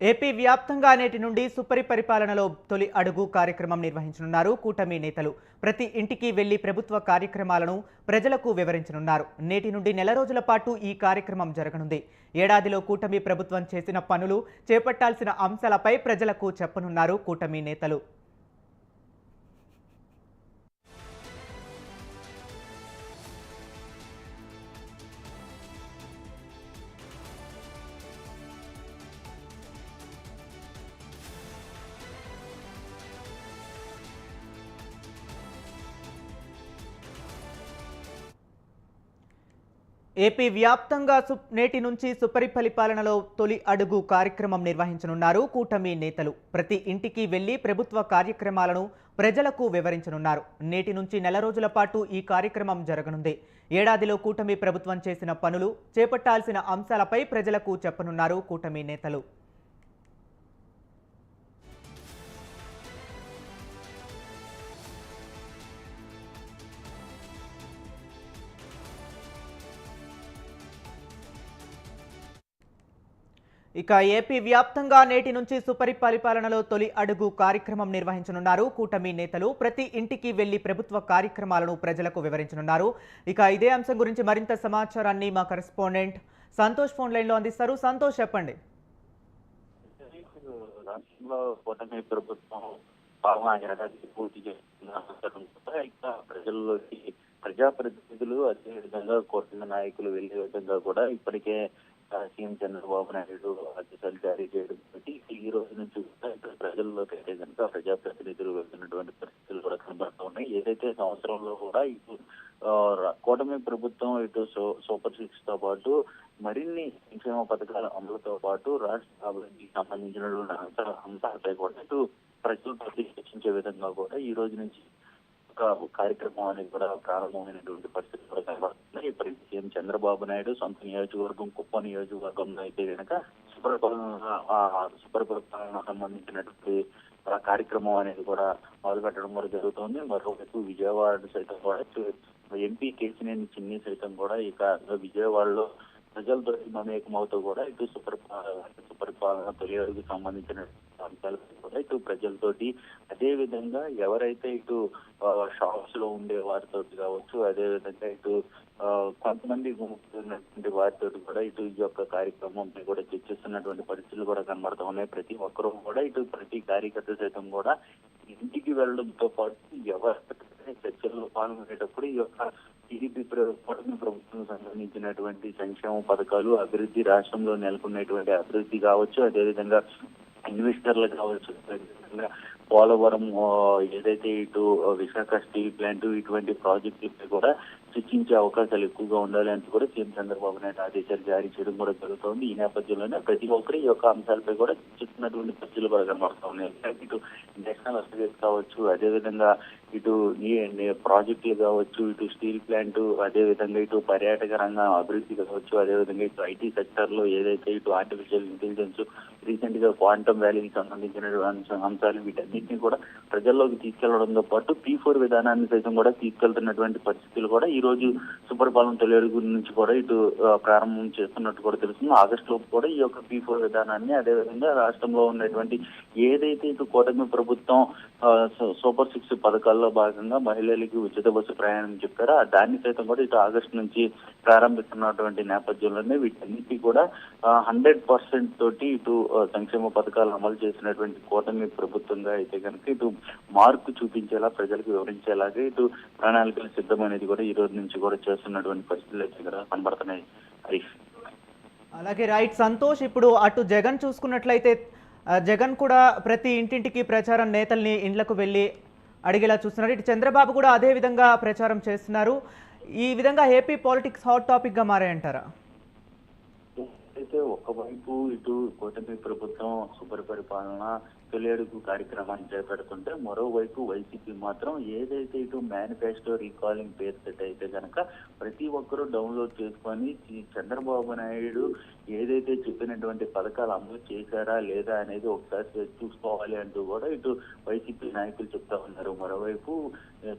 AP వ్యాప్తంగా నేటి నుండి సుపరిపాలనలో తొలి అడుగు కార్యక్రమం నిర్వహించనున్నారు కూటమి నేతలు. ప్రతి ఇంటికి వెళ్లి ప్రభుత్వ కార్యక్రమాలను ప్రజలకు వివరించనున్నారు. నేటి నుండి నెల రోజుల పాటు ఈ కార్యక్రమం జరగనుంది. ఏడాదిలో కూటమి ప్రభుత్వం చేసిన పనులు, చేపట్టాల్సిన అంశాలపై ప్రజలకు చెప్పనున్నారు కూటమి నేతలు. ఏపీ వ్యాప్తంగా నేటి నుంచి సుపరిపాలనలో తొలి అడుగు కార్యక్రమం నిర్వహించనున్నారు కూటమి నేతలు. ప్రతి ఇంటికి వెళ్లి ప్రభుత్వ కార్యక్రమాలను ప్రజలకు వివరించనున్నారు. నేటి నుంచి నెల రోజుల పాటు ఈ కార్యక్రమం జరగనుంది. ఏడాదిలో కూటమి ప్రభుత్వం చేసిన పనులు, చేపట్టాల్సిన అంశాలపై ప్రజలకు చెప్పనున్నారు కూటమి నేతలు. ఇక ఏపీ వ్యాప్తంగా నేటి నుంచి సుపరిపాలనలో తొలి అడుగు కార్యక్రమం నిర్వహించనున్నారు కూటమి నేతలు. ప్రతి ఇంటికి వెళ్లి ప్రభుత్వ కార్యక్రమాలను ప్రజలకు వివరించనున్నారు. ఇక ఇదే అంశం గురించి మరింత సమాచారాన్ని మా కరెస్పాండెంట్ సంతోష్ ఫోన్ లైన్ లో అందిస్తారు. సంతోష్, చెప్పండి. రాష్ట్రంలో కూటమి ప్రభుత్వం పాలనా ఏడాది పూర్తి చేస్తున్న ఇక ప్రజల్లోకి ప్రజాప్రతినిధులు, అదేవిధంగా కూటమి నాయకులు వెళ్లే విధంగా కూడా ఇప్పటికే సీఎం చంద్రబాబు నాయుడు ఆదేశాలు జారీ చేయడం బట్టి ఈ రోజు నుంచి కూడా ఇక్కడ ప్రజల్లోకి అయితే కనుక ప్రజాప్రతినిధులు వెళ్తున్నటువంటి పరిస్థితులు కూడా కనబడుతూ ఉన్నాయి. ఏదైతే సంవత్సరంలో కూడా ఇటు కూటమి ప్రభుత్వం ఇటు సూపర్ సిక్స్ తో పాటు మరిన్ని సంక్షేమ పథకాల అమలుతో పాటు రాష్ట్ర అభివృద్ధికి సంబంధించినటువంటి అంశాలపై కూడా ఇటు ప్రజలతో చర్చించే విధంగా కూడా ఈ రోజు నుంచి కార్యక్రమం అనేది కూడా ప్రారంభమైనటువంటి పరిస్థితులు కూడా కనబడుతున్నాయి. ఇప్పటికీ సీఎం చంద్రబాబు నాయుడు సొంత నియోజకవర్గం కుప్ప నియోజకవర్గంలో అయితే కనుక సుపరిపాలన సంబంధించినటువంటి కార్యక్రమం అనేది కూడా మొదలుపెట్టడం కూడా జరుగుతుంది. మరోవైపు విజయవాడ సైతం కూడా ఎంపీ కేసినేని చిన్ని సైతం కూడా ఇక విజయవాడలో ప్రజలతో మమేకమవుతూ కూడా ఇటు సుపరిపాలన తొలి అడుగుకు సంబంధించిన అంశాలపై కూడా ఇటు ప్రజలతోటి, అదే విధంగా ఎవరైతే ఇటు షాప్స్ లో ఉండే వారితో కావచ్చు, అదే విధంగా ఇటు కొంతమంది గుంపుతున్నటువంటి వారితో కూడా ఇటు ఈ యొక్క కార్యక్రమంపై కూడా చర్చిస్తున్నటువంటి పరిస్థితులు కూడా కనబడుతూ ఉన్నాయి. ప్రతి ఒక్కరూ కూడా ఇటు ప్రతి కార్యకర్త సైతం కూడా ఇంటికి వెళ్లడంతో పాటు ఎవరైతే చర్చల్లో పాల్గొనేటప్పుడు ఈ యొక్క టీడీపీ కూటమి ప్రభుత్వం సంబంధించినటువంటి సంక్షేమ పథకాలు, అభివృద్ధి, రాష్ట్రంలో నెలకొన్నటువంటి అభివృద్ధి కావచ్చు, అదేవిధంగా ఇన్వెస్టర్లు కావచ్చు, అదేవిధంగా పోలవరం, ఏదైతే ఇటు విశాఖ స్టీల్ ప్లాంట్, ఇటువంటి ప్రాజెక్టులపై కూడా చర్చించే అవకాశాలు ఎక్కువగా ఉండాలి అని కూడా సీఎం చంద్రబాబు నాయుడు ఆదేశాలు జారీ చేయడం కూడా జరుగుతోంది. ఈ నేపథ్యంలోనే ప్రతి ఒక్కరు ఈ యొక్క అంశాలపై కూడా చర్చిస్తున్నటువంటి పరిస్థితులు కూడా కనబడుతూ ఉన్నాయి. ఇటు నేషనల్ హైవేస్ కావచ్చు, అదేవిధంగా ఇటు ప్రాజెక్టులు కావచ్చు, ఇటు స్టీల్ ప్లాంట్, అదేవిధంగా ఇటు పర్యాటక రంగం అభివృద్ధి కావచ్చు, అదేవిధంగా ఇటు ఐటీ సెక్టర్ లో ఏదైతే ఇటు ఆర్టిఫిషియల్ ఇంటెలిజెన్స్, రీసెంట్ గా క్వాంటమ్ వ్యాలీకి సంబంధించిన అంశాలు వీటన్నిటిని కూడా ప్రజల్లోకి తీసుకెళ్లడంతో పాటు P4 విధానాన్ని సైతం కూడా తీసుకెళ్తున్నటువంటి పరిస్థితులు కూడా ఈ రోజు సుపరిపాలన తొలి అడుగు నుంచి కూడా ఇటు ప్రారంభం చేస్తున్నట్టు కూడా తెలుస్తుంది. ఆగస్టు లోపు కూడా ఈ యొక్క P4 విధానాన్ని, అదేవిధంగా రాష్ట్రంలో ఉన్నటువంటి ఏదైతే ఇటు కూటమి ప్రభుత్వం సూపర్ సిక్స్ పథకాల్లో భాగంగా మహిళలకు ఉచిత బస్సు ప్రయాణం చెప్పారో దాన్ని సైతం కూడా ఇటు ఆగస్టు నుంచి ప్రారంభిస్తున్నటువంటి నేపథ్యంలోనే వీటన్నిటి కూడా 100% తోటి ఇటు సంక్షేమ పథకాలు అమలు చేసినటువంటి కూటమి ప్రభుత్వంగా అయితే కనుక ఇటు మార్పు చూపించేలా, ప్రజలకు వివరించేలాగా ఇటు ప్రణాళికలు సిద్ధమనేది కూడా ఈ రోజు నుంచి కూడా చేస్తున్నటువంటి పరిస్థితులు అయితే కూడా కనబడుతున్నాయి. హరీష్, అలాగే రైట్ సంతోష్. ఇప్పుడు అటు జగన్ చూసుకున్నట్లయితే జగన్ కూడా ప్రతి ఇంటింటికి ప్రచారం, నేతల్ని ఇండ్లకు వెళ్ళి అడిగేలా చూస్తున్నారు. ఇటు చంద్రబాబు కూడా అదే విధంగా ప్రచారం చేస్తున్నారు. ఈ విధంగా ఏపీ పాలిటిక్స్ హాట్ టాపిక్ గా మారాయంటారా? అయితే ఒకవైపు ఇటు కూటమి ప్రభుత్వం సుపరిపాలన తొలి అడుగు కార్యక్రమాన్ని చేపడుతుంటే, మరోవైపు వైసీపీ మాత్రం ఏదైతే ఇటు మేనిఫెస్టో రీకాలింగ్ పేరుతో అయితే కనుక ప్రతి ఒక్కరూ డౌన్లోడ్ చేసుకొని చంద్రబాబు నాయుడు ఏదైతే చెప్పినటువంటి పథకాలు అమలు చేశారా లేదా అనేది ఒకసారి చూసుకోవాలి అంటూ కూడా ఇటు వైసీపీ నాయకులు చెప్తా ఉన్నారు. మరోవైపు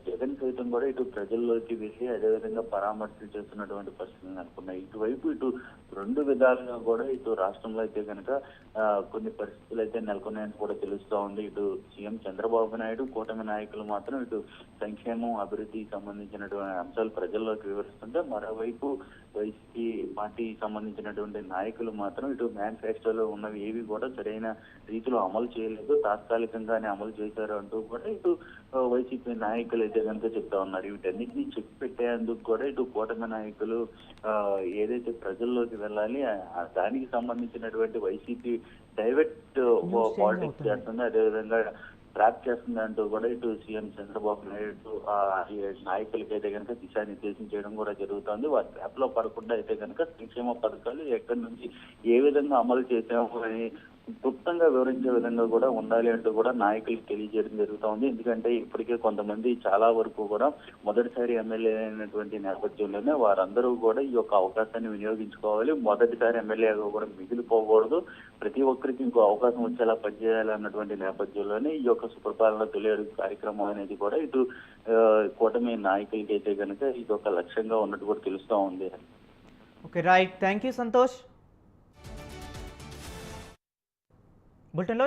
జగన్ సైతం కూడా ఇటు ప్రజల్లోకి వెళ్ళి అదేవిధంగా పరామర్శలు చేస్తున్నటువంటి పరిస్థితులు అనుకున్నాయి. ఇటువైపు ఇటు రెండు విధాలుగా దిశగా కూడా ఇటు రాష్ట్రంలో అయితే కనుక కొన్ని పరిస్థితులు అయితే నెలకొన్నాయని కూడా తెలుస్తూ ఉంది. ఇటు సీఎం చంద్రబాబు నాయుడు, కూటమి నాయకులు మాత్రం ఇటు సంక్షేమం, అభివృద్ధికి సంబంధించినటువంటి అంశాలు ప్రజల్లోకి వివరిస్తుంటే, మరోవైపు వైసీపీ పార్టీకి సంబంధించినటువంటి నాయకులు మాత్రం ఇటు మేనిఫెస్టోలో ఉన్నవి ఏవి కూడా సరైన రీతిలో అమలు చేయలేదు, తాత్కాలికంగానే అమలు చేశారు అంటూ కూడా ఇటు వైసీపీ నాయకులు అయితే కనుక చెప్తా ఉన్నారు. వీటన్నిటిని చెక్ పెట్టేందుకు కూడా ఇటు కూటమి నాయకులు ఏదైతే ప్రజల్లోకి వెళ్ళాలి, దానికి సంబంధించినటువంటి వైసీపీ డైవర్ట్ పాలిటిక్స్ చేస్తుంది, అదేవిధంగా ట్రాప్ చేస్తుంది అంటూ కూడా ఇటు సీఎం చంద్రబాబు నాయుడు నాయకులకి అయితే కనుక దిశానిర్దేశం చేయడం కూడా జరుగుతుంది. వారి ట్రాప్ లో పడకుండా అయితే కనుక సంక్షేమ పథకాలు ఎక్కడి నుంచి ఏ విధంగా అమలు చేసాము అని క్లుప్తంగా వివరించే విధంగా కూడా ఉండాలి అంటూ కూడా నాయకులకు తెలియజేయడం జరుగుతూ ఉంది. ఎందుకంటే ఇప్పటికే కొంతమంది చాలా వరకు కూడా మొదటిసారి ఎమ్మెల్యే అయినటువంటి నేపథ్యంలోనే వారందరూ కూడా ఈ యొక్క అవకాశాన్ని వినియోగించుకోవాలి, మొదటిసారి ఎమ్మెల్యేగా కూడా మిగిలిపోకూడదు, ప్రతి ఒక్కరికి ఇంకో అవకాశం వచ్చేలా పనిచేయాలి అన్నటువంటి నేపథ్యంలోనే ఈ యొక్క సుపరిపాలన తొలి అడుగు కార్యక్రమం అనేది కూడా ఇటు కూటమి నాయకులకి అయితే కనుక ఇది ఒక లక్ష్యంగా ఉన్నట్టు కూడా తెలుస్తూ ఉంది. Okay, right. Thank you Santosh. బులెటిన్లో